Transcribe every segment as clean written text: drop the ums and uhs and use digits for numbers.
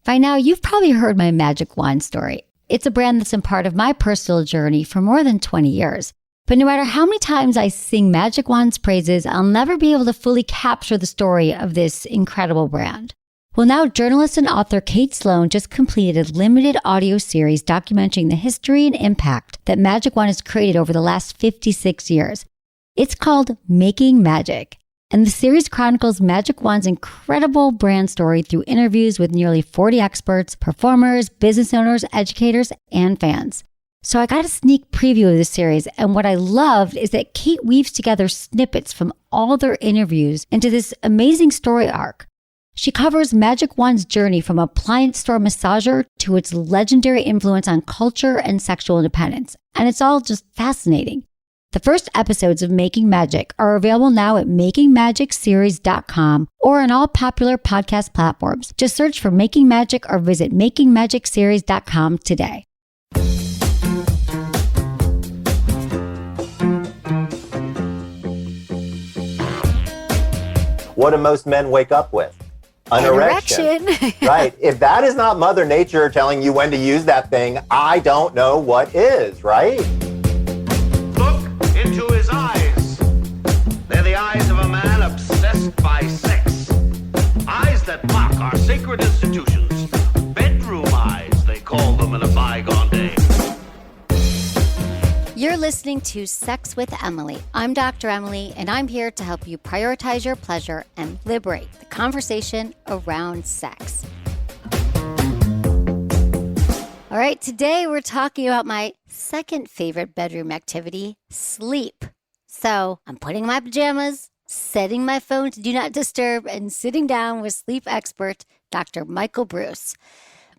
By now, you've probably heard my magic wand story. It's a brand that's been part of my personal journey for more than 20 years. But no matter how many times I sing Magic Wand's praises, I'll never be able to fully capture the story of this incredible brand. Well, now journalist and author Kate Sloan just completed a limited audio series documenting the history and impact that Magic Wand has created over the last 56 years. It's called Making Magic. And the series chronicles Magic Wand's incredible brand story through interviews with nearly 40 experts, performers, business owners, educators, and fans. So I got a sneak preview of the series, and what I loved is that Kate weaves together snippets from all their interviews into this amazing story arc. She covers Magic Wand's journey from appliance store massager to its legendary influence on culture and sexual independence, and it's all just fascinating. The first episodes of Making Magic are available now at makingmagicseries.com or on all popular podcast platforms. Just search for Making Magic or visit makingmagicseries.com today. What do most men wake up with? An erection. Right. If that is not Mother Nature telling you when to use that thing, I don't know what is, right? Into his eyes. They're the eyes of a man obsessed by sex. Eyes that mock our sacred institutions. Bedroom eyes, they call them in a bygone day. You're listening to Sex with Emily. I'm Dr. Emily, and I'm here to help you prioritize your pleasure and liberate the conversation around sex. All right, today we're talking about my second favorite bedroom activity, sleep. So I'm putting on my pajamas, setting my phone to do not disturb, and sitting down with sleep expert, Dr. Michael Breus.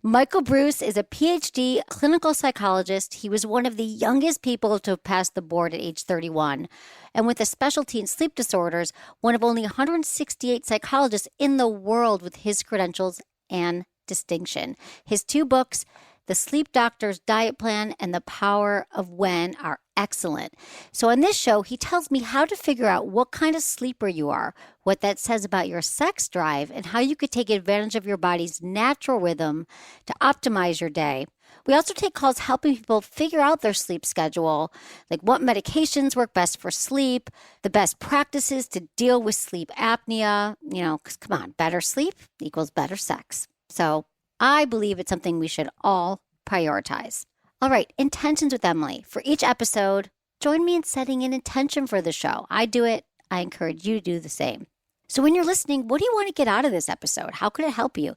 Michael Breus is a PhD clinical psychologist. He was one of the youngest people to have passed the board at age 31. And with a specialty in sleep disorders, one of only 168 psychologists in the world with his credentials and distinction. His two books, The Sleep Doctor's Diet Plan and The Power of When, are excellent. So on this show, he tells me how to figure out what kind of sleeper you are, what that says about your sex drive, and how you could take advantage of your body's natural rhythm to optimize your day. We also take calls helping people figure out their sleep schedule, like what medications work best for sleep, the best practices to deal with sleep apnea. You know, 'cause come on, better sleep equals better sex. So I believe it's something we should all prioritize. All right, intentions with Emily. For each episode, join me in setting an intention for the show. I do it. I encourage you to do the same. So when you're listening, what do you want to get out of this episode? How could it help you?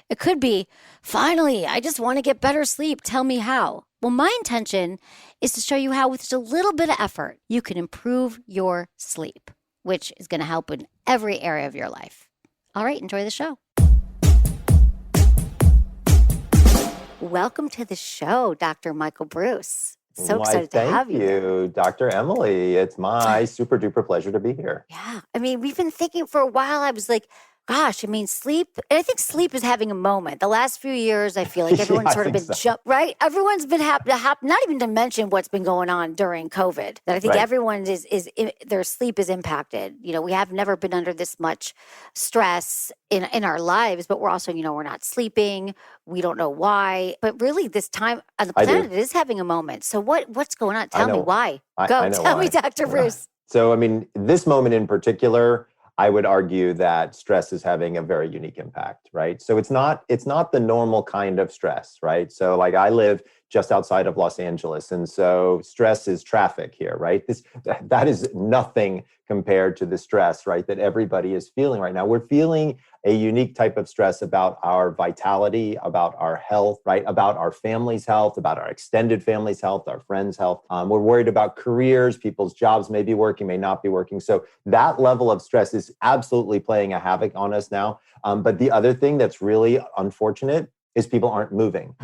It could be, finally, I just want to get better sleep. Tell me how. Well, my intention is to show you how with just a little bit of effort, you can improve your sleep, which is going to help in every area of your life. All right, enjoy the show. Welcome to the show, Dr. Michael Breus. So excited to have you. Thank you, Dr. Emily. It's my super duper pleasure to be here. Yeah. I mean, we've been thinking for a while. I was like, gosh, I mean, sleep. I think sleep is having a moment. The last few years, I feel like everyone's sort of been right? Everyone's been happy, not even to mention what's been going on during COVID. That I think everyone their sleep is impacted. You know, we have never been under this much stress in our lives, but we're also, you know, we're not sleeping. We don't know why. But really, this time on the planet, it is having a moment. So what's going on? Tell me why. Tell me, Dr. Breus. So, I mean, this moment in particular, I would argue that stress is having a very unique impact, right? So it's not the normal kind of stress, right? So like I live just outside of Los Angeles, and so stress is traffic here, right? That is nothing compared to the stress, right, that everybody is feeling right now. We're feeling a unique type of stress about our vitality, about our health, right, about our family's health, about our extended family's health, our friends' health. We're worried about careers, people's jobs may be working, may not be working. So that level of stress is absolutely playing a havoc on us now. But the other thing that's really unfortunate is people aren't moving.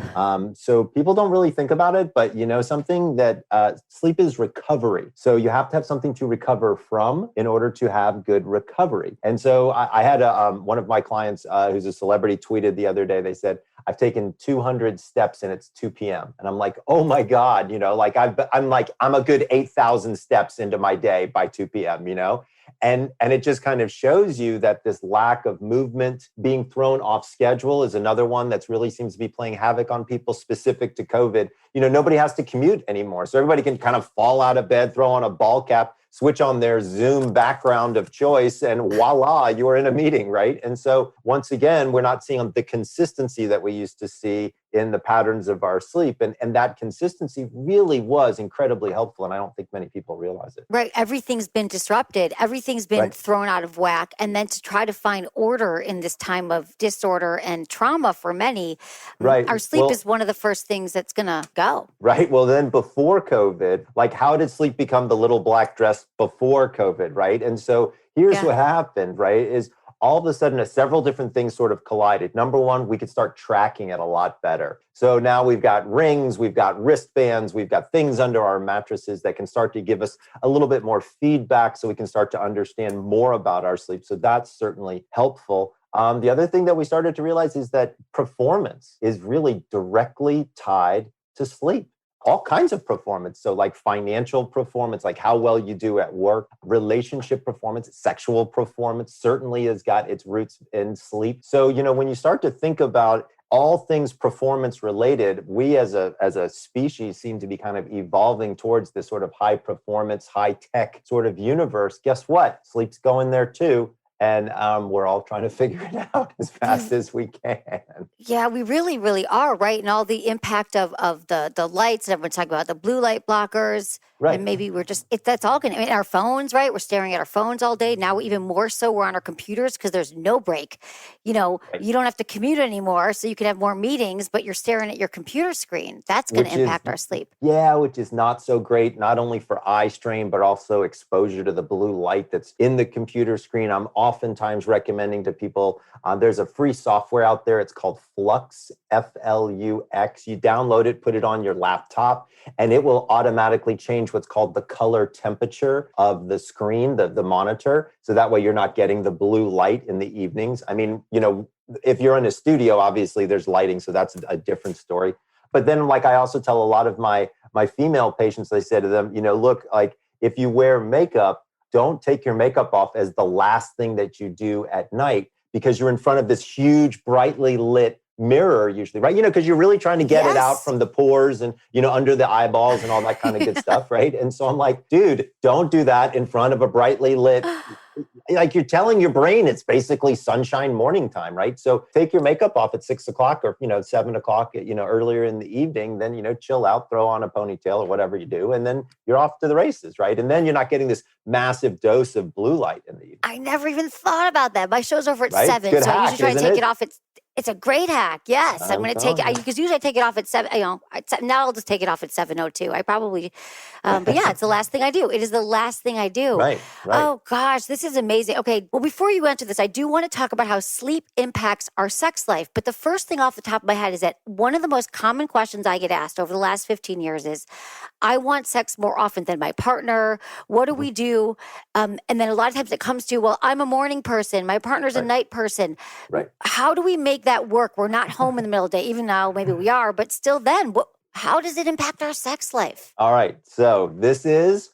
So people don't really think about it, but you know something that sleep is recovery. So you have to have something to recover from in order to have good recovery. And so I had one of my clients who's a celebrity tweeted the other day, they said, I've taken 200 steps and it's 2 p.m. And I'm like, oh my God, you know, like I'm a good 8,000 steps into my day by 2 p.m., you know? And it just kind of shows you that this lack of movement, being thrown off schedule, is another one that's really seems to be playing havoc on people specific to COVID. Nobody has to commute anymore. So everybody can kind of fall out of bed, throw on a ball cap, switch on their Zoom background of choice, and voila, you're in a meeting, right? And so once again, we're not seeing the consistency that we used to see in the patterns of our sleep. And that consistency really was incredibly helpful. And I don't think many people realize it. Right. Everything's been disrupted. Everything's been thrown out of whack. And then to try to find order in this time of disorder and trauma for many, our sleep is one of the first things that's going to go. Right. Well, then before COVID, how did sleep become the little black dress before COVID, right? And so here's what happened, right, is all of a sudden several different things sort of collided. Number one, we could start tracking it a lot better. So now we've got rings, we've got wristbands, we've got things under our mattresses that can start to give us a little bit more feedback so we can start to understand more about our sleep. So that's certainly helpful. The other thing that we started to realize is that performance is really directly tied to sleep. All kinds of performance. So financial performance, how well you do at work, relationship performance, sexual performance certainly has got its roots in sleep. So, when you start to think about all things performance related, we as a species seem to be kind of evolving towards this sort of high performance, high tech sort of universe. Guess what? Sleep's going there too. And we're all trying to figure it out as fast as we can. Yeah, we really, really are, right? And all the impact of the lights, and everyone's talking about the blue light blockers. Right. And maybe we're just, that's all going to, our phones, right? We're staring at our phones all day. Now, even more so, we're on our computers because there's no break. You don't have to commute anymore, so you can have more meetings, but you're staring at your computer screen. That's going to impact our sleep. Yeah, which is not so great, not only for eye strain, but also exposure to the blue light that's in the computer screen. I'm oftentimes recommending to people, there's a free software out there. It's called Flux, Flux. You download it, put it on your laptop, and it will automatically change what's called the color temperature of the screen, the monitor. So that way you're not getting the blue light in the evenings. I mean, if you're in a studio, obviously there's lighting, so that's a different story. But then I also tell a lot of my female patients, I say to them, look, if you wear makeup, don't take your makeup off as the last thing that you do at night, because you're in front of this huge, brightly lit mirror usually, right? Because you're really trying to get it out from the pores and, under the eyeballs and all that kind of good stuff, right? And so I'm like, dude, don't do that in front of a brightly lit, you're telling your brain it's basically sunshine morning time, right? So take your makeup off at 6 o'clock or, 7 o'clock, earlier in the evening, then, chill out, throw on a ponytail or whatever you do, and then you're off to the races, right? And then you're not getting this massive dose of blue light in the evening. I never even thought about that. My show's over at 7, Good so hack, I usually try to take it off at It's a great hack. Yes. I'm going to take it because usually I take it off at 7. Now I'll just take it off at 7:02. I probably, but yeah, it's the last thing I do. It is the last thing I do. Right. Oh gosh, this is amazing. Okay. Well, before you answer this, I do want to talk about how sleep impacts our sex life. But the first thing off the top of my head is that one of the most common questions I get asked over the last 15 years is, I want sex more often than my partner. What do we do? And then a lot of times it comes to, well, I'm a morning person. My partner's a night person. Right. How do we make that work? We're not home in the middle of the day, even though maybe we are, but still then, how does it impact our sex life? All right. So this is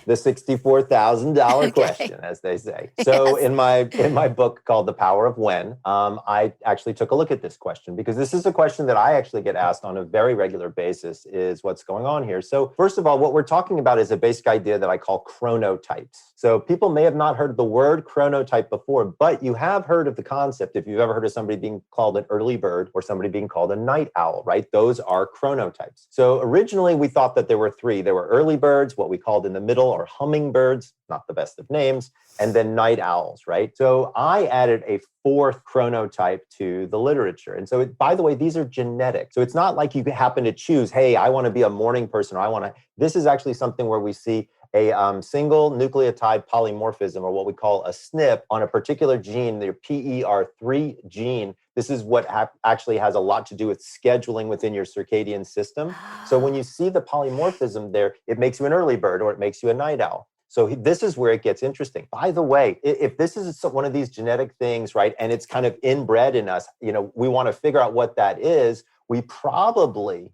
the $64,000 question, as they say. So in my book called The Power of When, I actually took a look at this question because this is a question that I actually get asked on a very regular basis is what's going on here. So first of all, what we're talking about is a basic idea that I call chronotypes. So people may have not heard of the word chronotype before, but you have heard of the concept. If you've ever heard of somebody being called an early bird or somebody being called a night owl, right? Those are chronotypes. So originally we thought that there were three. There were early birds, what we called in the middle are hummingbirds, not the best of names, and then night owls, right? So I added a fourth chronotype to the literature. And so, by the way, these are genetic. So it's not like you happen to choose, hey, I want to be a morning person, or this is actually something where we see a single nucleotide polymorphism, or what we call a SNP, on a particular gene, the PER3 gene. This is what actually has a lot to do with scheduling within your circadian system. So when you see the polymorphism there, it makes you an early bird or it makes you a night owl. So this is where it gets interesting. By the way, if this is one of these genetic things, right, and it's kind of inbred in us, we want to figure out what that is. We probably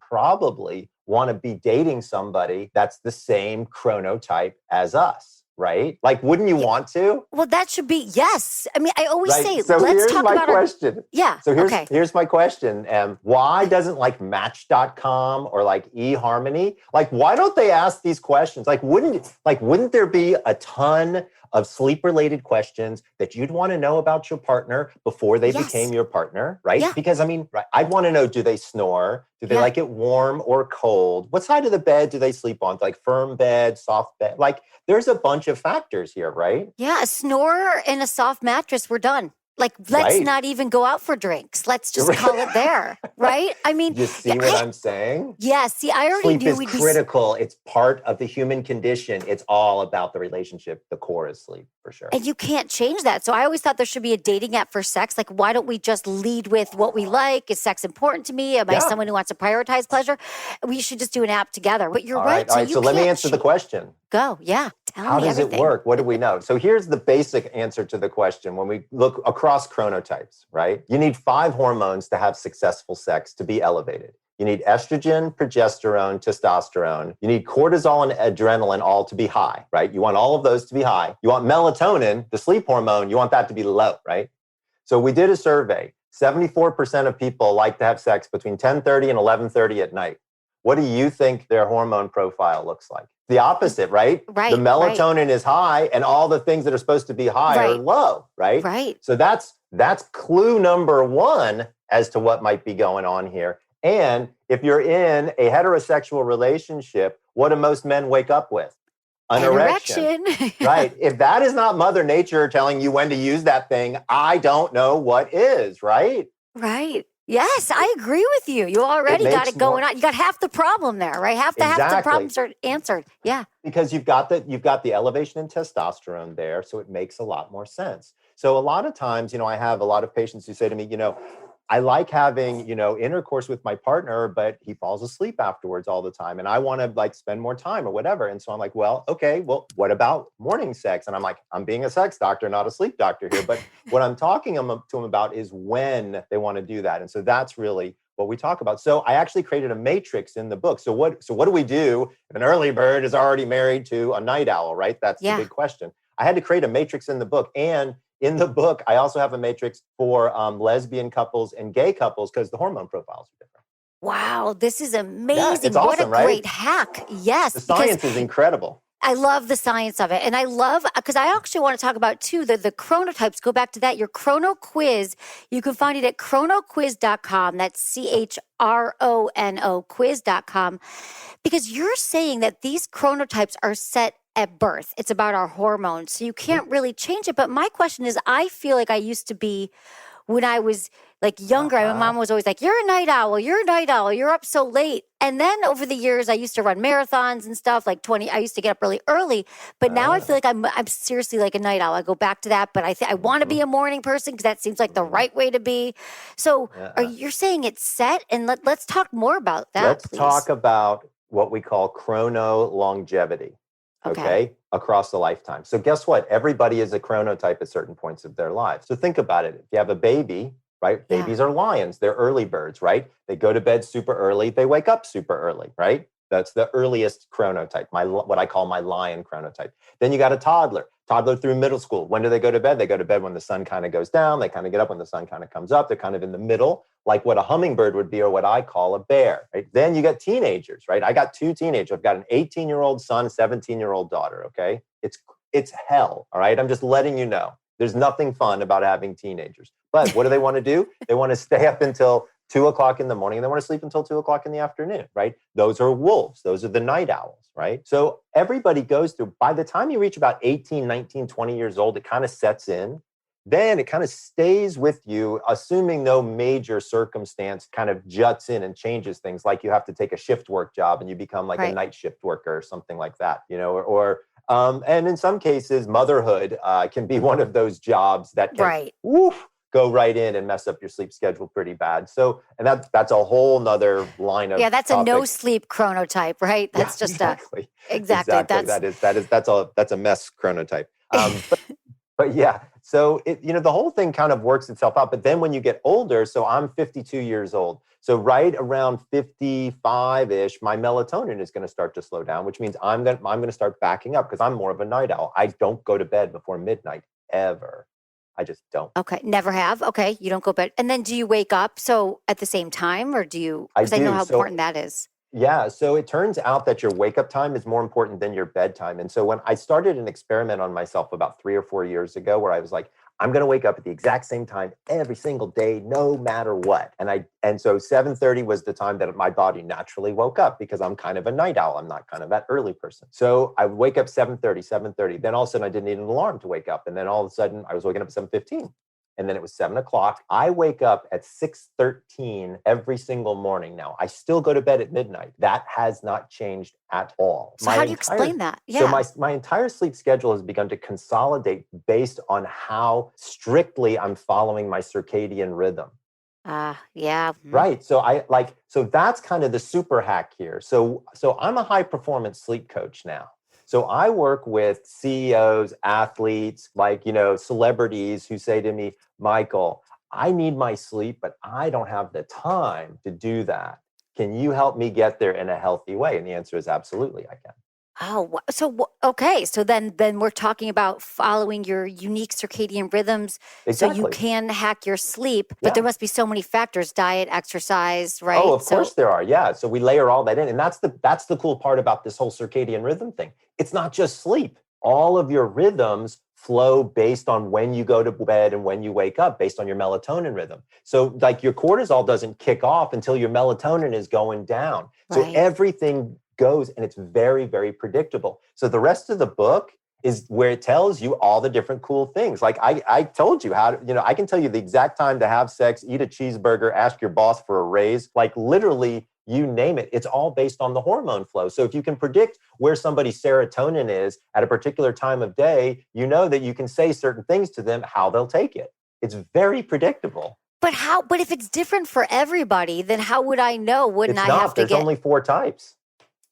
want to be dating somebody that's the same chronotype as us, right? Like, wouldn't you want to? Well, that should be, yes. I mean, I always Right. say, So let's here's talk my about question. yeah. So Okay. here's my question. Why doesn't like Match.com or like eHarmony, like why don't they ask these questions? Wouldn't there be a ton of sleep related questions that you'd want to know about your partner before they Yes. became your partner, right? Yeah. Because I mean, right, I'd want to know, do they snore? Do they like it warm or cold? What side of the bed do they sleep on? Like firm bed, soft bed? Like there's a bunch of factors here, right? Yeah, a snorer and a soft mattress, we're done. Like, let's Right. not even go out for drinks. Let's just call it there, right? I mean, You see what I'm saying? yeah, see, I already Sleep knew is we'd critical. It's part of the human condition. It's all about the relationship. The core is sleep, for sure. and you can't change that. So I always thought there should be a dating app for sex. Like, why don't we just lead with what we like? Is sex important to me? Am I someone who wants to prioritize pleasure? We should just do an app together. But you're right. All right. So let me answer the question. Go. Yeah. Tell How me does everything. it work? What do we know? So here's the basic answer to the question. When we look across chronotypes, right? You need 5 hormones to have successful sex to be elevated. You need estrogen, progesterone, testosterone. You need cortisol and adrenaline all to be high, right? You want all of those to be high. You want melatonin, the sleep hormone, you want that to be low, right? So we did a survey. 74% of people like to have sex between 10:30 and 11:30 at night. What do you think their hormone profile looks like? The opposite, right? Right. The melatonin is high and all the things that are supposed to be high are low, right? Right. So that's clue number 1 as to what might be going on here. And if you're in a heterosexual relationship, what do most men wake up with? An erection. Right. If that is not Mother Nature telling you when to use that thing, I don't know what is, right? Right. Yes, I agree with you. You already got it going on. You got half the problem there, right? Half the problems are answered. Yeah. Because you've got the elevation in testosterone there, so it makes a lot more sense. So a lot of times, I have a lot of patients who say to me, I like having, intercourse with my partner, but he falls asleep afterwards all the time. And I want to spend more time or whatever. And so I'm like, well, okay, what about morning sex? And I'm like, I'm being a sex doctor, not a sleep doctor here. But what I'm talking to them about is when they want to do that. And so that's really what we talk about. So I actually created a matrix in the book. So what do we do if an early bird is already married to a night owl, right? That's the big question. I had to create a matrix in the book. And in the book, I also have a matrix for lesbian couples and gay couples because the hormone profiles are different. Wow, this is amazing. Yeah, it's awesome, what a great hack. Yes. The science is incredible. I love the science of it. And I love, because I actually want to talk about too, the chronotypes. Go back to that. Your chrono quiz, you can find it at chronoquiz.com. That's CHRONO quiz.com. Because you're saying that these chronotypes are set at birth. It's about our hormones. So you can't really change it. But my question is, I feel like I used to be, when I was younger, my mom was always like, you're a night owl, you're up so late. And then over the years, I used to run marathons and stuff, I used to get up really early. But now I feel like I'm seriously like a night owl. I go back to that, but I want to be a morning person because that seems like the right way to be. So you're saying it's set? And let's talk more about that, Let's please. talk about what we call chrono longevity. Okay. Across the lifetime. So guess what? Everybody is a chronotype at certain points of their lives. So think about it. If you have a baby, right? Yeah. Babies are lions. They're early birds, right? They go to bed super early. They wake up super early, right? That's the earliest chronotype, what I call my lion chronotype. Then you got a toddler through middle school. When do they go to bed? They go to bed when the sun kind of goes down. They kind of get up when the sun kind of comes up. They're kind of in the middle, like what a hummingbird would be or what I call a bear, right? Then you got teenagers, right? I got 2 teenagers. I've got an 18-year-old son, 17-year-old daughter, okay? It's hell, all right? I'm just letting you know. There's nothing fun about having teenagers. But what do they want to do? They want to stay up until 2 o'clock in the morning and they want to sleep until 2 o'clock in the afternoon, right? Those are wolves. Those are the night owls, right? So everybody goes through, by the time you reach about 18, 19, 20 years old, it kind of sets in. Then it kind of stays with you, assuming no major circumstance kind of juts in and changes things, like you have to take a shift work job and you become like a night shift worker or something like that, and in some cases, motherhood can be one of those jobs that can go right in and mess up your sleep schedule pretty bad. So, and that's a whole nother line of that's topics. a no sleep chronotype, right? That's just exactly. Exactly. That's a mess chronotype. But yeah, so the whole thing kind of works itself out. But then when you get older, so I'm 52 years old. So right around 55-ish, my melatonin is going to start to slow down, which means I'm going to start backing up because I'm more of a night owl. I don't go to bed before midnight ever. I just don't. Okay. Never have. Okay. You don't go bed. And then do you wake up so at the same time or do you, I because I know do. how So important that is. yeah, so it turns out that your wake up time is more important than your bedtime. And so when I started an experiment on myself about 3 or 4 years ago, where I was like, I'm going to wake up at the exact same time every single day, no matter what. And so 7:30 was the time that my body naturally woke up because I'm kind of a night owl. I'm not kind of that early person. So I would wake up 7:30. Then all of a sudden I didn't need an alarm to wake up. And then all of a sudden I was waking up at 7:15. And then it was 7 o'clock. I wake up at 6:13 every single morning now. I still go to bed at midnight. That has not changed at all. So how do you explain that? Yeah. So my entire sleep schedule has begun to consolidate based on how strictly I'm following my circadian rhythm. Yeah. Right. So that's kind of the super hack here. So I'm a high performance sleep coach now. So I work with CEOs, athletes, celebrities who say to me, Michael, I need my sleep, but I don't have the time to do that. Can you help me get there in a healthy way? And the answer is absolutely, I can. Oh, okay. So then we're talking about following your unique circadian rhythms. So you Exactly. can hack your sleep, but Yeah. there must be so many factors: diet, exercise, right? Oh, of course there are. Yeah. So we layer all that in. And that's the cool part about this whole circadian rhythm thing. It's not just sleep. All of your rhythms flow based on when you go to bed and when you wake up, based on your melatonin rhythm. So like your cortisol doesn't kick off until your melatonin is going down. So Right. everything goes, and it's very, very predictable. So the rest of the book is where it tells you all the different cool things. Like I told you how to, I can tell you the exact time to have sex, eat a cheeseburger, ask your boss for a raise, like literally you name it. It's all based on the hormone flow. So if you can predict where somebody's serotonin is at a particular time of day, you know that you can say certain things to them, how they'll take it. It's very predictable. But if it's different for everybody, then how would I know? Wouldn't It's I not. have to There's get only 4 types.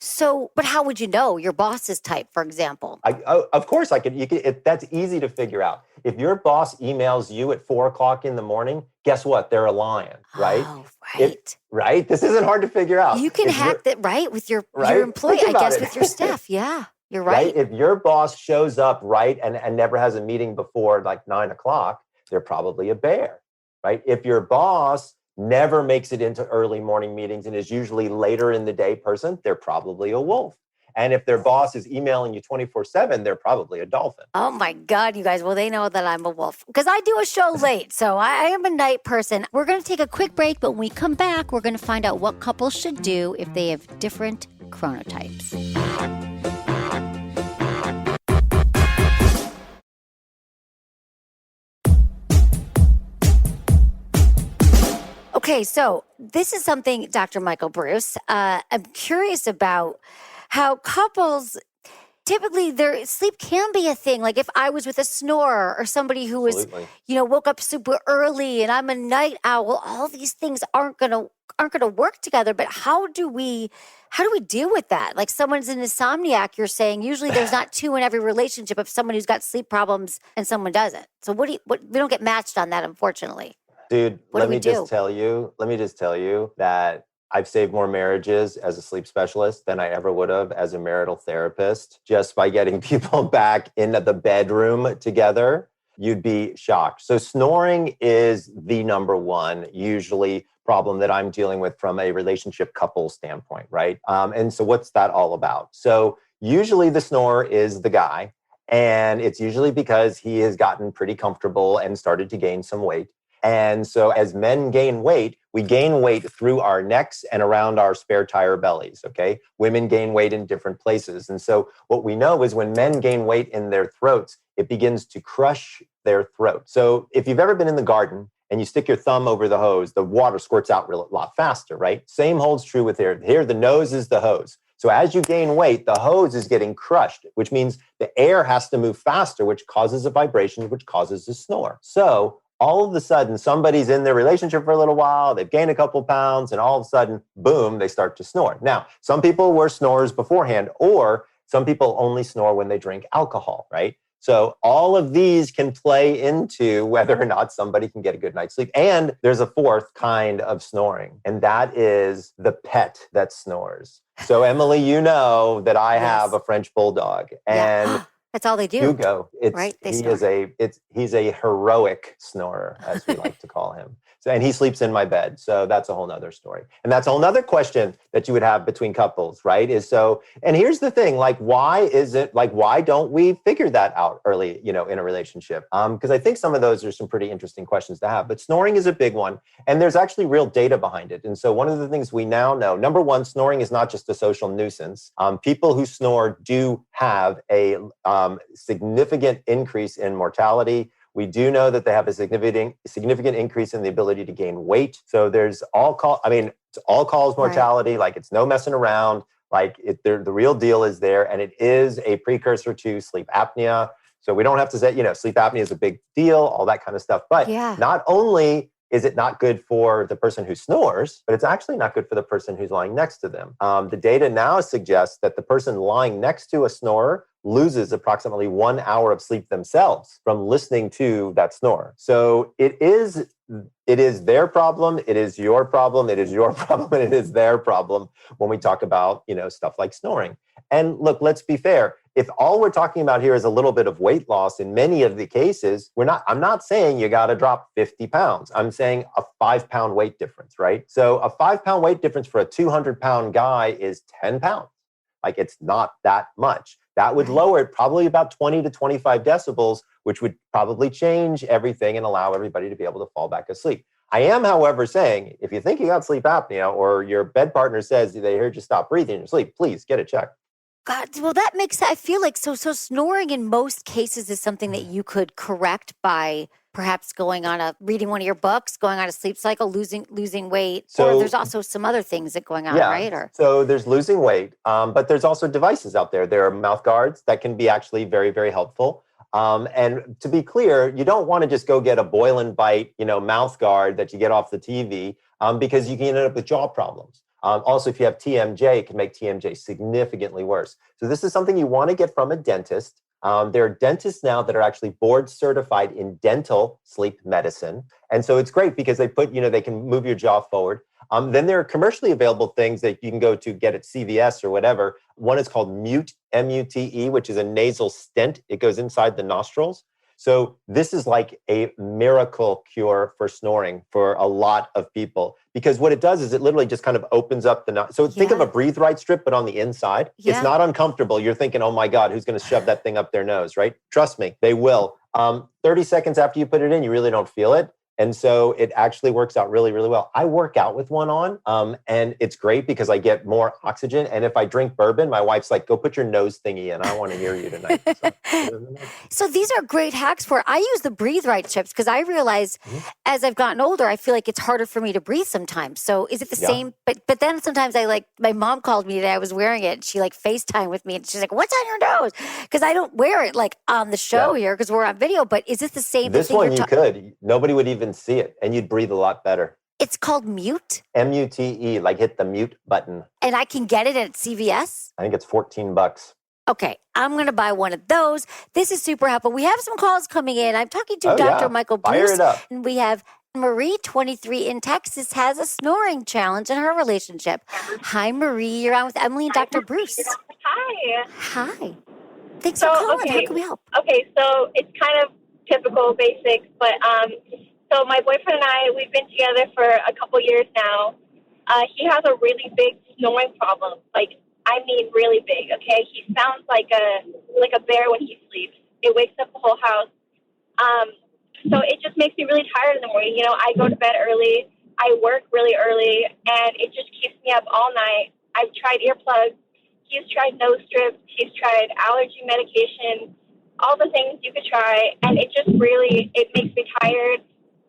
so? But how would you know your boss's type, for example? Of course, I could. That's easy to figure out. If your boss emails you at 4 o'clock in the morning, guess what? They're a lion, right? Oh, right. Right. This isn't hard to figure out. You can hack that, right, with your Right? employee, Think I about guess, it. with your staff. Yeah, you're Right. right. If your boss shows up right and never has a meeting before like 9 o'clock, they're probably a bear, right? If your boss never makes it into early morning meetings and is usually later in the day person, they're probably a wolf. And if their boss is emailing you 24/7, they're probably a dolphin. Oh my God, you guys. Well, they know that I'm a wolf because I do a show late. So I am a night person. We're going to take a quick break, but when we come back, we're going to find out what couples should do if they have different chronotypes. Okay, so this is something, Dr. Michael Breus, I'm curious about how couples typically their sleep can be a thing. Like if I was with a snorer or somebody who was, Absolutely. woke up super early and I'm a night owl, all these things aren't gonna work together. But how do we deal with that? Like someone's an insomniac, you're saying usually there's not 2 in every relationship of someone who's got sleep problems and someone doesn't. So we don't get matched on that, unfortunately. Dude, What do we do? let me just tell you that I've saved more marriages as a sleep specialist than I ever would have as a marital therapist just by getting people back into the bedroom together. You'd be shocked. So snoring is the number one usually problem that I'm dealing with from a relationship couple standpoint, right? And so what's that all about? So usually the snorer is the guy, and it's usually because he has gotten pretty comfortable and started to gain some weight. And so as men gain weight, we gain weight through our necks and around our spare tire bellies, okay? Women gain weight in different places. And so what we know is when men gain weight in their throats, it begins to crush their throat. So if you've ever been in the garden and you stick your thumb over the hose, the water squirts out a lot faster, right? Same holds true with here. Here, the nose is the hose. So as you gain weight, the hose is getting crushed, which means the air has to move faster, which causes a vibration, which causes a snore. So all of a sudden, somebody's in their relationship for a little while, they've gained a couple pounds, and all of a sudden, boom, they start to snore. Now, some people were snorers beforehand, or some people only snore when they drink alcohol, right? So all of these can play into whether or not somebody can get a good night's sleep. And there's a fourth kind of snoring, and that is the pet that snores. So Emily, you know that I have a French bulldog, and that's all they do. Hugo, right? He's a heroic snorer, as we like to call him. So, and he sleeps in my bed. So that's a whole nother story. And that's a whole nother question that you would have between couples, right? And here's the thing, why don't we figure that out early, in a relationship? Because I think some of those are some pretty interesting questions to have, but snoring is a big one. And there's actually real data behind it. And so one of the things we now know, number one, snoring is not just a social nuisance. People who snore do have a significant increase in mortality. We do know that they have a significant increase in the ability to gain weight. So there's it's all cause mortality. Right. It's no messing around. The real deal is there, and it is a precursor to sleep apnea. So we don't have to say, sleep apnea is a big deal, all that kind of stuff. But not only is it not good for the person who snores, but it's actually not good for the person who's lying next to them. The data now suggests that the person lying next to a snorer loses approximately 1 hour of sleep themselves from listening to that snore. So it is their problem, it is your problem, it is your problem, and it is their problem when we talk about, stuff like snoring. And look, let's be fair. If all we're talking about here is a little bit of weight loss, in many of the cases, I'm not saying you got to drop 50 pounds. I'm saying a 5-pound weight difference, right? So a 5-pound weight difference for a 200-pound guy is 10 pounds. It's not that much. That would lower it probably about 20 to 25 decibels, which would probably change everything and allow everybody to be able to fall back asleep. I am, however, saying if you think you got sleep apnea or your bed partner says they heard you stop breathing in your sleep, please get it checked. God, well, that makes, I feel like, so snoring in most cases is something that you could correct by perhaps reading one of your books, going on a sleep cycle, losing weight, or there's also some other things that going on, right? So there's losing weight, but there's also devices out there. There are mouth guards that can be actually very, very helpful. And to be clear, you don't want to just go get a boil and bite, mouth guard that you get off the TV, because you can end up with jaw problems. Also, if you have TMJ, it can make TMJ significantly worse. So this is something you want to get from a dentist. There are dentists now that are actually board certified in dental sleep medicine. And so it's great because they can move your jaw forward. Then there are commercially available things that you can go to get at CVS or whatever. One is called Mute, M-U-T-E, which is a nasal stent. It goes inside the nostrils. So this is like a miracle cure for snoring for a lot of people, because what it does is it literally just kind of opens up so think of a breathe right strip, but on the inside. It's not uncomfortable. You're thinking, oh my God, who's going to shove that thing up their nose, right? Trust me, they will. 30 seconds after you put it in, you really don't feel it. And so it actually works out really, really well. I work out with one on, and it's great because I get more oxygen. And if I drink bourbon, my wife's like, go put your nose thingy in. I want to hear you tonight. So these are great hacks for it. I use the breathe right strips because I realize as I've gotten older, I feel like it's harder for me to breathe sometimes. So is it the same? But then sometimes my mom called me today. I was wearing it. And she FaceTime with me and she's like, what's on your nose? Because I don't wear it on the show here because we're on video. But is this the same? This one you could. Nobody would even see it, and you'd breathe a lot better. It's called Mute? M-U-T-E, hit the mute button. And I can get it at CVS? I think it's $14. Okay, I'm going to buy one of those. This is super helpful. We have some calls coming in. I'm talking to Dr. Michael Breus. Fire it up. And we have Marie, 23, in Texas, has a snoring challenge in her relationship. Hi, Marie. You're on with Emily and Dr. Breus. Hi. Thanks for calling. How can we help? Okay, so it's kind of typical basics, but so my boyfriend and I, we've been together for a couple years now. He has a really big snoring problem. Really big, okay? He sounds like a bear when he sleeps. It wakes up the whole house. So it just makes me really tired in the morning. I go to bed early. I work really early, and it just keeps me up all night. I've tried earplugs. He's tried nose strips. He's tried allergy medication, all the things you could try, and it just really, it makes me tired.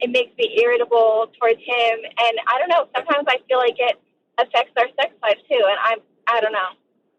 It makes me irritable towards him, and I don't know, sometimes I feel like it affects our sex life too, and I don't know.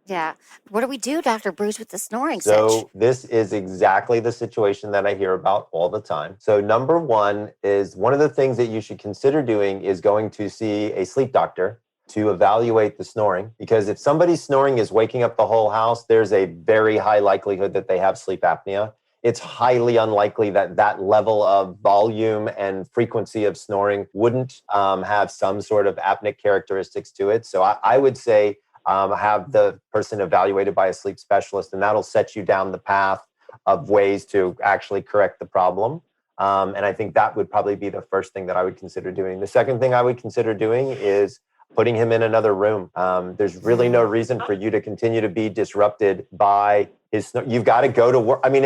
Yeah. What do we do, Dr. Breus, with the snoring? So this is exactly the situation that I hear about all the time. So number one is, one of the things that you should consider doing is going to see a sleep doctor to evaluate the snoring, because if somebody's snoring is waking up the whole house, there's a very high likelihood that they have sleep apnea. it's highly unlikely that that level of volume and frequency of snoring wouldn't have some sort of apneic characteristics to it. So I would say have the person evaluated by a sleep specialist, and that'll set you down the path of ways to actually correct the problem. And I think that would probably be the first thing that I would consider doing. The second thing I would consider doing is putting him in another room. There's really no reason for you to continue to be disrupted by his. You've got to go to work. I mean,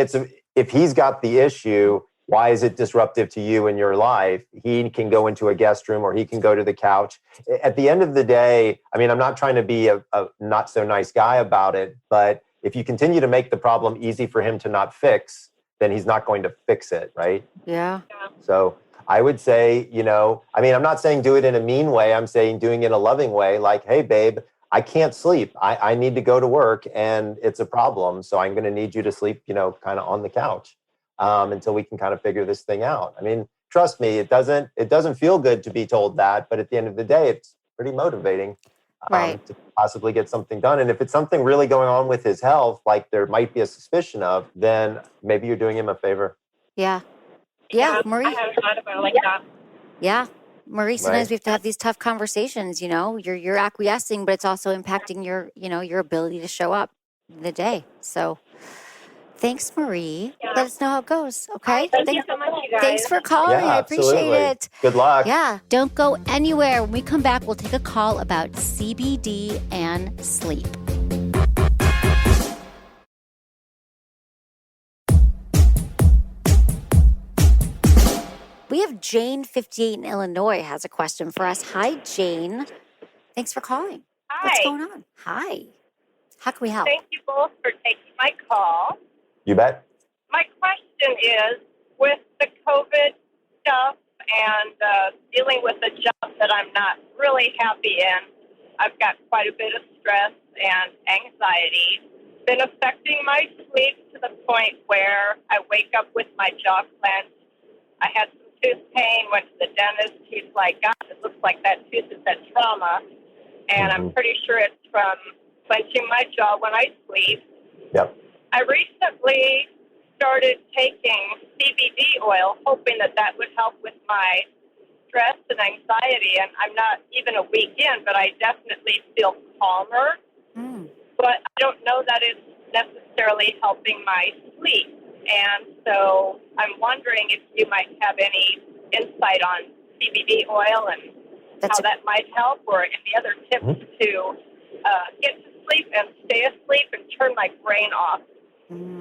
if he's got the issue, why is it disruptive to you in your life? He can go into a guest room or he can go to the couch. At the end of the day, I mean, I'm not trying to be a not so nice guy about it, but if you continue to make the problem easy for him to not fix, then he's not going to fix it, right? Yeah. So I would say, I mean, I'm not saying do it in a mean way. I'm saying doing it in a loving way. Like, hey, babe, I can't sleep. I need to go to work and it's a problem. So I'm going to need you to sleep, kind of on the couch until we can kind of figure this thing out. I mean, trust me, it doesn't feel good to be told that. But at the end of the day, it's pretty motivating to possibly get something done. And if it's something really going on with his health, like there might be a suspicion of, then maybe you're doing him a favor. Yeah. Yeah, Marie. I haven't thought about it like that. Yeah. Marie, sometimes Right. we have to have these tough conversations, you're acquiescing, but it's also impacting your ability to show up in the day. So thanks, Marie. Yeah. Let us know how it goes. Okay. Thank you so much, you guys. Thanks for calling. Yeah, I appreciate absolutely. it. Good luck. Yeah. Don't go anywhere. When we come back, we'll take a call about CBD and sleep. We have Jane, 58 in Illinois, has a question for us. Hi, Jane. Thanks for calling. Hi. What's going on? Hi. How can we help? Thank you both for taking my call. You bet. My question is, with the COVID stuff and dealing with a job that I'm not really happy in, I've got quite a bit of stress and anxiety. It's been affecting my sleep to the point where I wake up with my jaw clenched. I had some tooth pain, went to the dentist. He's like, God, it looks like that tooth is at trauma. And I'm pretty sure it's from clenching my jaw when I sleep. Yep. I recently started taking CBD oil, hoping that would help with my stress and anxiety. And I'm not even a week in, but I definitely feel calmer. But I don't know that it's necessarily helping my sleep. And so I'm wondering if you might have any insight on CBD oil and how that might help, or any other tips to get to sleep and stay asleep and turn my brain off.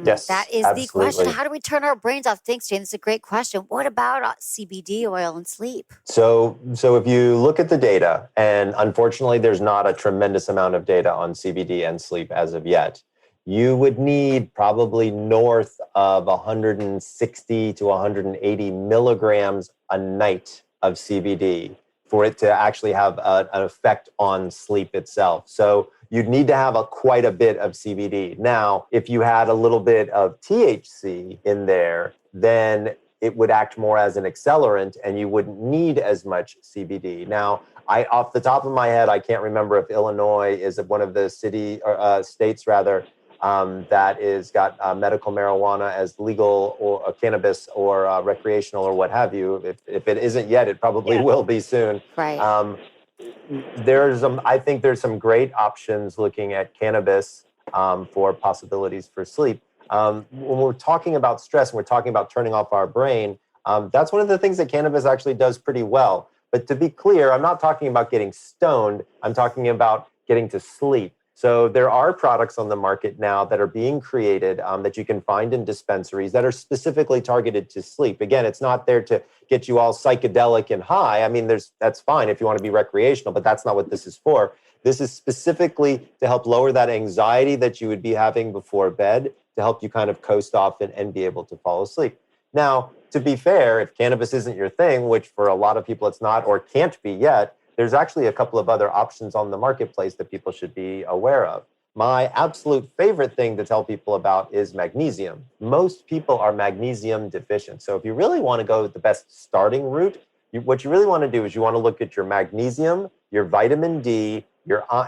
Yes, that is absolutely. the question. How do we turn our brains off? Thanks, Jane. It's a great question. What about CBD oil and sleep? So if you look at the data, and unfortunately, there's not a tremendous amount of data on CBD and sleep as of yet, you would need probably north of 160 to 180 milligrams a night of CBD for it to actually have an effect on sleep itself. So you'd need to have quite a bit of CBD. Now, if you had a little bit of THC in there, then it would act more as an accelerant and you wouldn't need as much CBD. Now, off the top of my head, I can't remember if Illinois is one of the states that is got medical marijuana as legal, or cannabis or recreational or what have you. If it isn't yet, it probably will be soon. Right. I think there's some great options looking at cannabis for possibilities for sleep. When we're talking about stress and we're talking about turning off our brain, that's one of the things that cannabis actually does pretty well. But to be clear, I'm not talking about getting stoned. I'm talking about getting to sleep. So there are products on the market now that are being created that you can find in dispensaries that are specifically targeted to sleep. Again, it's not there to get you all psychedelic and high. I mean, that's fine if you want to be recreational, but that's not what this is for. This is specifically to help lower that anxiety that you would be having before bed, to help you kind of coast off and be able to fall asleep. Now, to be fair, if cannabis isn't your thing, which for a lot of people it's not or can't be yet, there's actually a couple of other options on the marketplace that people should be aware of. My absolute favorite thing to tell people about is magnesium. Most people are magnesium deficient. So if you really want to go with the best starting route, what you really want to do is you want to look at your magnesium, your vitamin D,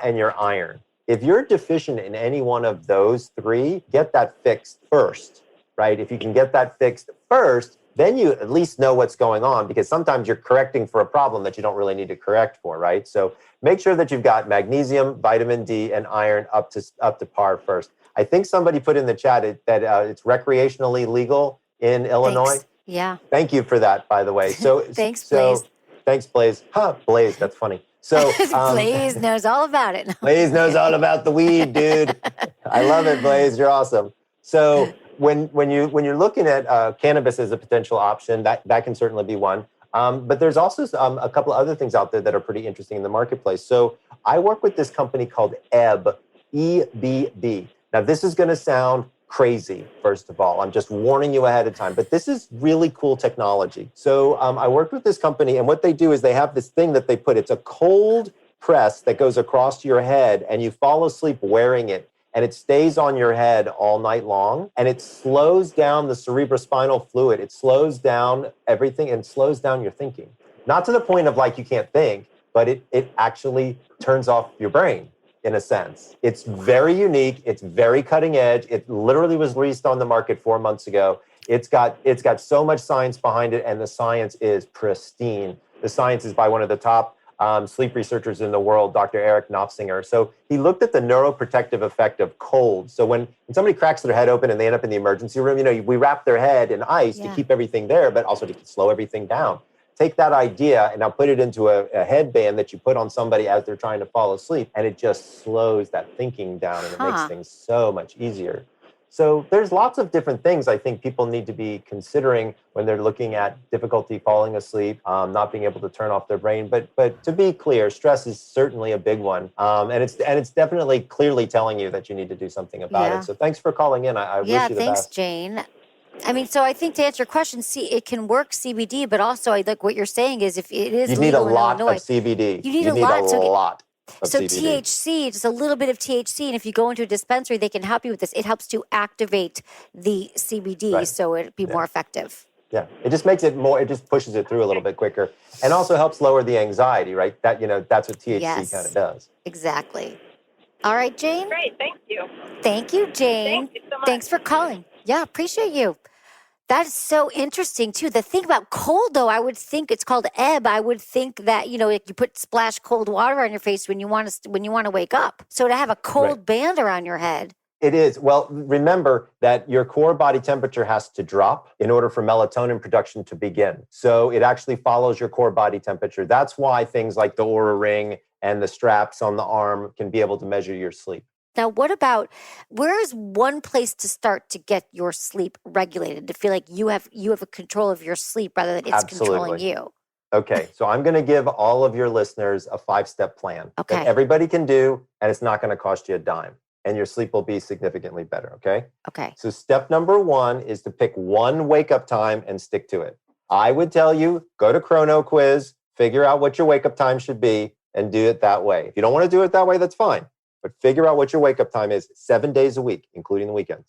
and your iron. If you're deficient in any one of those three, get that fixed first. right? If you can get that fixed first, then you at least know what's going on, because sometimes you're correcting for a problem that you don't really need to correct for, right? So make sure that you've got magnesium, vitamin D, and iron up to par first. I think somebody put in the chat that it's recreationally legal in Illinois. Thanks. Yeah. Thank you for that, by the way. So Thanks, Blaze. Thanks, Blaze. Blaze, that's funny. So Blaze knows all about it. Blaze knows all about the weed, dude. I love it, Blaze. You're awesome. So when you're looking at cannabis as a potential option, that can certainly be one. But there's also a couple of other things out there that are pretty interesting in the marketplace. So I work with this company called EBB, E-B-B. Now, this is going to sound crazy, first of all. I'm just warning you ahead of time, but this is really cool technology. So I worked with this company, and what they do is they have this thing that they put, it's a cold press that goes across your head, and you fall asleep wearing it, and it stays on your head all night long, and it slows down the cerebrospinal fluid. It slows down everything and slows down your thinking. Not to the point of like you can't think, but it actually turns off your brain. In a sense, it's very unique. It's very cutting edge. It literally was released on the market 4 months ago. It's got so much science behind it, and the science is pristine. The science is by one of the top sleep researchers in the world, Dr. Eric Knopfsinger. So he looked at the neuroprotective effect of cold. So when somebody cracks their head open and they end up in the emergency room, we wrap their head in ice to keep everything there, but also to slow everything down. Take that idea and now put it into a headband that you put on somebody as they're trying to fall asleep, and it just slows that thinking down, and it makes things so much easier. So there's lots of different things I think people need to be considering when they're looking at difficulty falling asleep, not being able to turn off their brain. But to be clear, stress is certainly a big one, and it's definitely clearly telling you that you need to do something about it. So thanks for calling in. I wish you the best. Yeah, thanks, Jane. I mean, so I think to answer your question, it can work CBD, but also I like what you're saying is if it is you need a legal in lot Illinois, of CBD. You need a lot. Of so CBD. THC, just a little bit of THC, and if you go into a dispensary, they can help you with this. It helps to activate the CBD, so it'd be more effective. Yeah, it just makes it more. It just pushes it through a little bit quicker, and also helps lower the anxiety. Right? That's what THC kind of does. Exactly. All right, Jane. Great, thank you. Thank you, Jane. Thank you so much. Thanks for calling. Yeah, appreciate you. That is so interesting too. The thing about cold, though, I would think it's called ebb. I would think that you put splash cold water on your face when you want to wake up. So to have a cold band around your head. It is. Well, remember that your core body temperature has to drop in order for melatonin production to begin. So it actually follows your core body temperature. That's why things like the Oura Ring and the straps on the arm can be able to measure your sleep. Now, where is one place to start to get your sleep regulated, to feel like you have a control of your sleep rather than it's controlling you? Okay, so I'm going to give all of your listeners a 5-step plan that everybody can do, and it's not going to cost you a dime, and your sleep will be significantly better, okay? Okay. So step number 1 is to pick one wake-up time and stick to it. I would tell you, go to Chrono Quiz, figure out what your wake-up time should be, and do it that way. If you don't want to do it that way, that's fine. But figure out what your wake-up time is 7 days a week, including the weekends.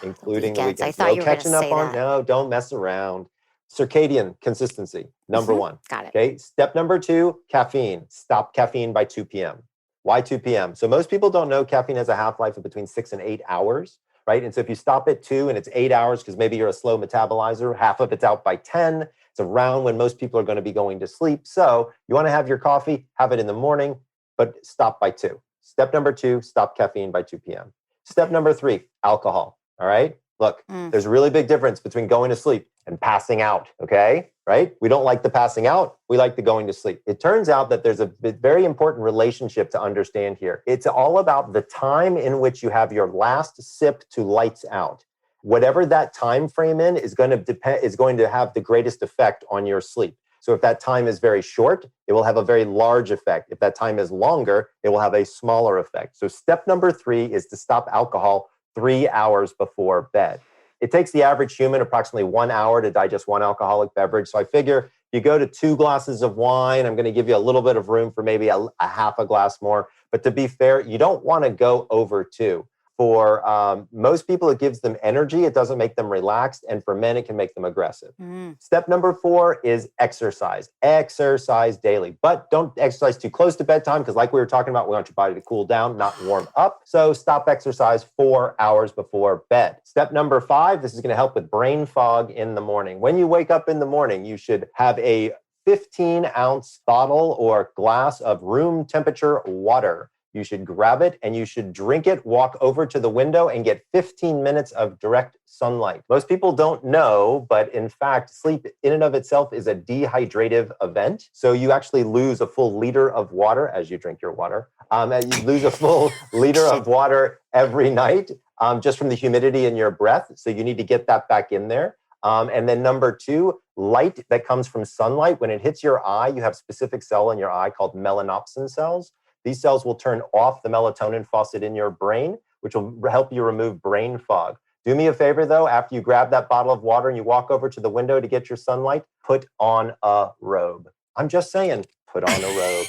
Including the weekends. I thought you were going to say that. No, don't mess around. Circadian consistency, number 1. Got it. Okay. Step number 2, caffeine. Stop caffeine by 2 p.m. Why 2 p.m.? So most people don't know caffeine has a half-life of between 6 and 8 hours, right? And so if you stop at 2 and it's 8 hours, because maybe you're a slow metabolizer, half of it's out by 10. It's around when most people are going to be going to sleep. So you want to have your coffee, have it in the morning, but stop by 2. Step number 2, stop caffeine by 2 p.m. Step number 3, alcohol. All right. Look, there's a really big difference between going to sleep and passing out. Okay. Right. We don't like the passing out. We like the going to sleep. It turns out that there's a very important relationship to understand here. It's all about the time in which you have your last sip to lights out. Whatever that time frame is going to have the greatest effect on your sleep. So if that time is very short, it will have a very large effect. If that time is longer, it will have a smaller effect. So step number 3 is to stop alcohol 3 hours before bed. It takes the average human approximately 1 hour to digest one alcoholic beverage. So I figure you go to 2 glasses of wine, I'm going to give you a little bit of room for maybe a half a glass more. But to be fair, you don't want to go over 2. for most people, it gives them energy. It doesn't make them relaxed. And for men, it can make them aggressive. Step number 4 is exercise. Exercise daily. But don't exercise too close to bedtime because like we were talking about, we want your body to cool down, not warm up. So stop exercise 4 hours before bed. Step number 5, this is going to help with brain fog in the morning. When you wake up in the morning, you should have a 15-ounce bottle or glass of room temperature water. You should grab it and you should drink it, walk over to the window and get 15 minutes of direct sunlight. Most people don't know, but in fact, sleep in and of itself is a dehydrative event. So you actually lose a full liter of water as you drink your water. And you lose a full liter of water every night just from the humidity in your breath. So you need to get that back in there. And then number 2, light that comes from sunlight. When it hits your eye, you have a specific cell in your eye called melanopsin cells. These cells will turn off the melatonin faucet in your brain, which will help you remove brain fog. Do me a favor, though, after you grab that bottle of water and you walk over to the window to get your sunlight, put on a robe. I'm just saying, put on a robe.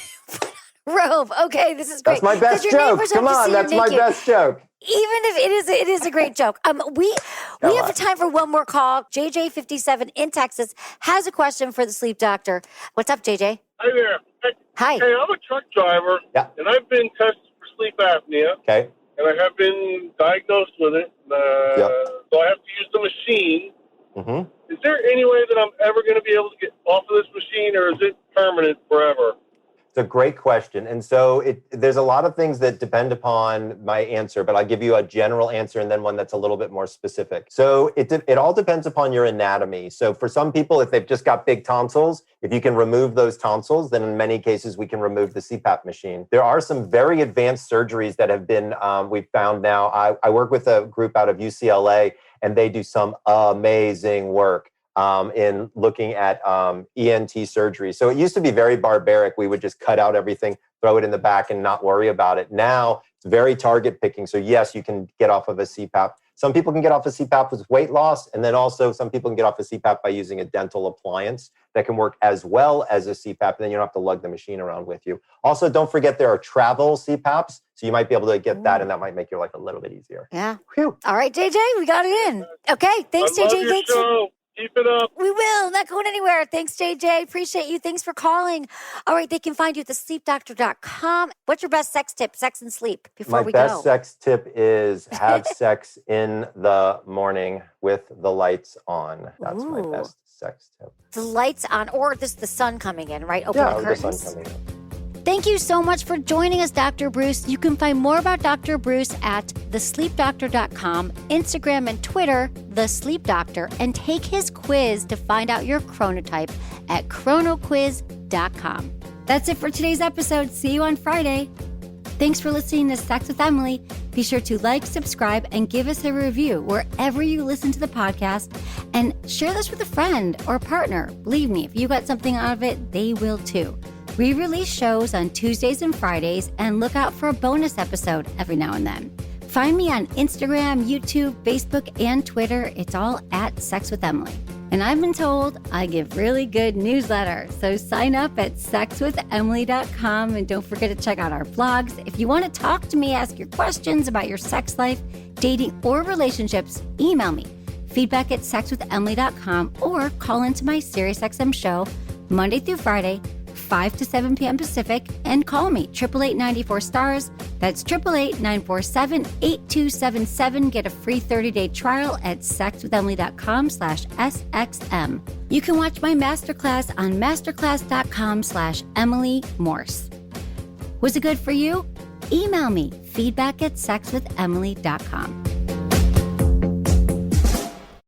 Robe. Okay, this is great. That's my best joke. Come on, that's my best joke. Even if it is a great joke. We have time for one more call. JJ57 in Texas has a question for the sleep doctor. What's up, JJ? Hi there. Hi. Hey, I'm a truck driver, and I've been tested for sleep apnea, Okay. and I have been diagnosed with it. So I have to use the machine. Mm-hmm. Is there any way that I'm ever going to be able to get off of this machine, or is it permanent forever? It's a great question. And so there's a lot of things that depend upon my answer, but I'll give you a general answer and then one that's a little bit more specific. So it all depends upon your anatomy. So for some people, if they've just got big tonsils, if you can remove those tonsils, then in many cases, we can remove the CPAP machine. There are some very advanced surgeries that have been, we've found now. I work with a group out of UCLA, and they do some amazing work in looking at ENT surgery. So it used to be very barbaric. We would just cut out everything, throw it in the back and not worry about it. Now it's very target picking. So yes, you can get off of a CPAP. Some people can get off of CPAP with weight loss. And then also some people can get off of CPAP by using a dental appliance that can work as well as a CPAP. And then you don't have to lug the machine around with you. Also, don't forget there are travel CPAPs. So you might be able to get that and that might make your life a little bit easier. Yeah. Whew. All right, JJ, we got it in. Okay. Thanks, I love JJ. your Thanks. show. Keep it up. We will. Not going anywhere. Thanks, JJ. Appreciate you. Thanks for calling. All right. They can find you at thesleepdoctor.com. What's your best sex tip, sex and sleep, before we go? My best sex tip is have sex in the morning with the lights on. That's my best sex tip. The lights on, or just the sun coming in, right? Open the curtains. The sun coming in. Thank you so much for joining us, Dr. Breus. You can find more about Dr. Breus at thesleepdoctor.com, Instagram and Twitter, The Sleep Doctor, and take his quiz to find out your chronotype at chronoquiz.com. That's it for today's episode. See you on Friday. Thanks for listening to Sex with Emily. Be sure to like, subscribe, and give us a review wherever you listen to the podcast. And share this with a friend or partner. Believe me, if you got something out of it, they will too. We release shows on Tuesdays and Fridays, and look out for a bonus episode every now and then. Find me on Instagram, YouTube, Facebook, and Twitter. It's all at Sex with Emily. And I've been told I give really good newsletter. So sign up at sexwithemily.com, and don't forget to check out our blogs. If you want to talk to me, ask your questions about your sex life, dating, or relationships, email me, feedback@sexwithemily.com, or call into my SiriusXM show Monday through Friday, 5 to 7 p.m. Pacific, and call me, 888-94-STARS. That's 888-947-8277. Get a free 30-day trial at sexwithemily.com/SXM. You can watch my masterclass on masterclass.com/Emily Morse. Was it good for you? Email me, feedback@sexwithemily.com.